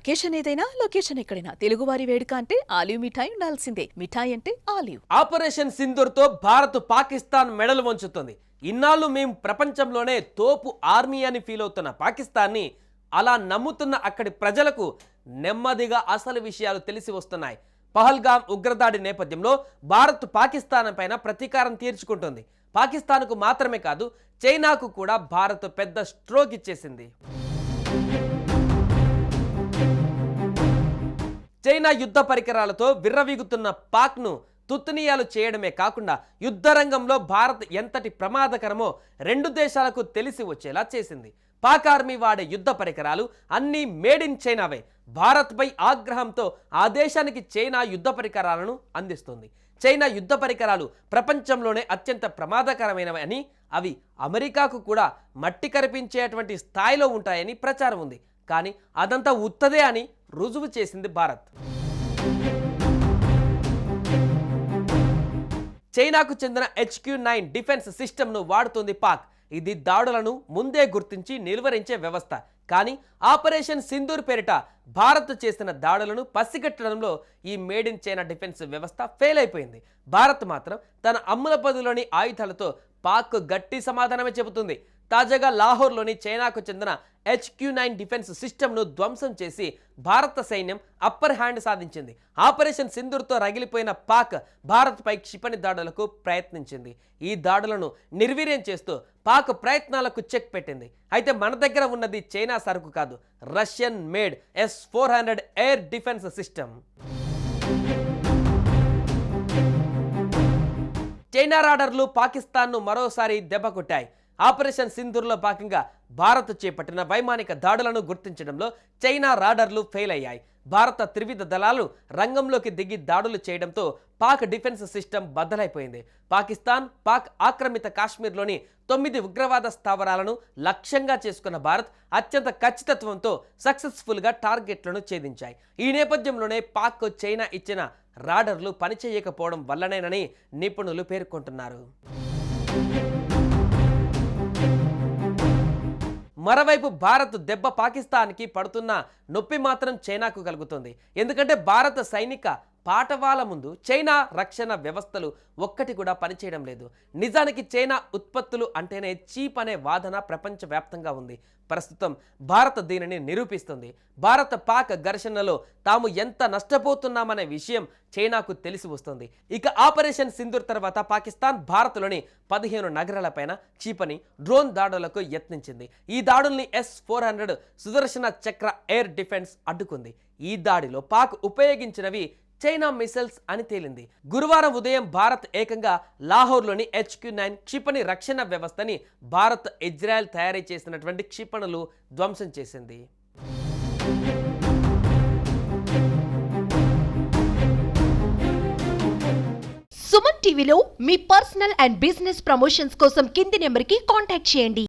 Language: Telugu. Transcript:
అకేషన్ ఏదైనా లొకేషన్ ఎక్కడైనా తెలుగువారి వేడుక అంటే ఆలివ్ మిఠాయి ఉండాల్సిందే. మిఠాయి అంటే ఆలివ్. ఆపరేషన్ సింధూర్ తో భారత్ పాకిస్తాన్ మెడలు వంచుతుంది. ఇన్నాళ్ళు మేము ప్రపంచంలోనే తోపు ఆర్మీ అని ఫీల్ అవుతున్న పాకిస్తాన్ని అలా నమ్ముతున్న అక్కడి ప్రజలకు నెమ్మదిగా అసలు విషయాలు తెలిసి వస్తున్నాయి. పహల్గామ్ ఉగ్రదాడి నేపథ్యంలో భారత్ పాకిస్తాన్ పైన ప్రతీకారం తీర్చుకుంటుంది. పాకిస్తాన్కు మాత్రమే కాదు, చైనాకు కూడా భారత్ పెద్ద స్ట్రోక్ ఇచ్చేసింది. చైనా యుద్ధ పరికరాలతో విర్రవీగుతున్న పాక్ను తుత్తునియాలు చేయడమే కాకుండా యుద్ధరంగంలో భారత్ ఎంతటి ప్రమాదకరమో రెండు దేశాలకు తెలిసి వచ్చేలా చేసింది. పాక్ ఆర్మీ వాడే యుద్ధ పరికరాలు అన్నీ మేడ్ ఇన్ చైనావే. భారత్పై ఆగ్రహంతో ఆ దేశానికి చైనా యుద్ధ పరికరాలను అందిస్తుంది. చైనా యుద్ధ పరికరాలు ప్రపంచంలోనే అత్యంత ప్రమాదకరమైనవి అని, అవి అమెరికాకు కూడా మట్టి కరిపించేటువంటి స్థాయిలో ఉంటాయని ప్రచారం ఉంది. కానీ అదంతా ఉత్తదే అని రుజువు చేసింది భారత్. చైనాకు చెందిన HQ-9 డిఫెన్స్ సిస్టమ్ను వాడుతుంది పాక్. ఇది దాడులను ముందే గుర్తించి నిలువరించే వ్యవస్థ. కానీ ఆపరేషన్ సింధూర్ పేరిట భారత్ చేసిన దాడులను పసిగట్టడంలో ఈ మేడ్ ఇన్ చైనా డిఫెన్స్ వ్యవస్థ ఫెయిల్ అయిపోయింది. భారత్ మాత్రం తన అమ్ముల పదులోని ఆయుధాలతో పాక్ గట్టి సమాధానమే చెబుతుంది. తాజాగా లాహోర్లోని చైనాకు చెందిన HQ-9 డిఫెన్స్ సిస్టమ్ను ధ్వంసం చేసి భారత సైన్యం అప్పర్ హ్యాండ్ సాధించింది. ఆపరేషన్ సింధూర్తో రగిలిపోయిన పాక్ భారత్పై క్షిపణి దాడులకు ప్రయత్నించింది. ఈ దాడులను నిర్వీర్యం చేస్తూ పాక్ ప్రయత్నాలకు చెక్ పెట్టింది. అయితే మన దగ్గర ఉన్నది చైనా సరుకు కాదు, Russian made S-400 air defence system. China రాడర్లు పాకిస్తాన్ను మరోసారి దెబ్బకొట్టాయి. ఆపరేషన్ సింధూర్లో భాగంగా భారత్ చేపట్టిన వైమానిక దాడులను గుర్తించడంలో చైనా రాడర్లు ఫెయిల్ అయ్యాయి. భారత త్రివిధ దళాలు రంగంలోకి దిగి దాడులు చేయడంతో పాక్ డిఫెన్స్ సిస్టమ్ బద్దలైపోయింది. పాక్ ఆక్రమిత కాశ్మీర్లోని 9 ఉగ్రవాద స్థావరాలను లక్ష్యంగా చేసుకున్న భారత్ అత్యంత ఖచ్చితత్వంతో సక్సెస్ఫుల్గా టార్గెట్లను ఛేదించాయి. ఈ నేపథ్యంలోనే పాక్ చైనా ఇచ్చిన రాడర్లు పనిచేయకపోవడం వల్లనేనని నిపుణులు పేర్కొంటున్నారు. మరోవైపు భారత్ దెబ్బ పాకిస్తాన్కి పడుతున్న నొప్పి మాత్రం చైనాకు కలుగుతుంది. ఎందుకంటే భారత సైనిక పాఠవాల ముందు చైనా రక్షణ వ్యవస్థలు ఒక్కటి కూడా పనిచేయడం లేదు. నిజానికి చైనా ఉత్పత్తులు అంటేనే చీప్ అనే వాదన ప్రపంచవ్యాప్తంగా ఉంది. ప్రస్తుతం భారత్ దీనిని నిరూపిస్తుంది. భారత పాక్ ఘర్షణలో తాము ఎంత నష్టపోతున్నామనే విషయం చైనాకు తెలిసి వస్తుంది. ఇక ఆపరేషన్ సింధూర్ తర్వాత పాకిస్తాన్ భారత్లోని 15 నగరాలపైన క్షిపణి డ్రోన్ దాడులకు యత్నించింది. ఈ దాడుల్ని S-400 సుదర్శన చక్ర ఎయిర్ డిఫెన్స్ అడ్డుకుంది. ఈ దాడిలో పాక్ ఉపయోగించినవి చైనా మిసైల్స్ అని తేలింది. గురువారం ఉదయం భారత్ ఏకంగా లాహోర్లోని HQ-9 క్షిపణి రక్షణ వ్యవస్థని భారత్ ఇజ్రాయెల్ తయారీ చేసినటువంటి క్షిపణులు ధ్వంసం చేసింది. సుమన్ టీవీలో మీ పర్సనల్ అండ్ బిజినెస్ ప్రమోషన్స్ కోసం కింది నెంబర్కి కాంటాక్ట్ చేయండి.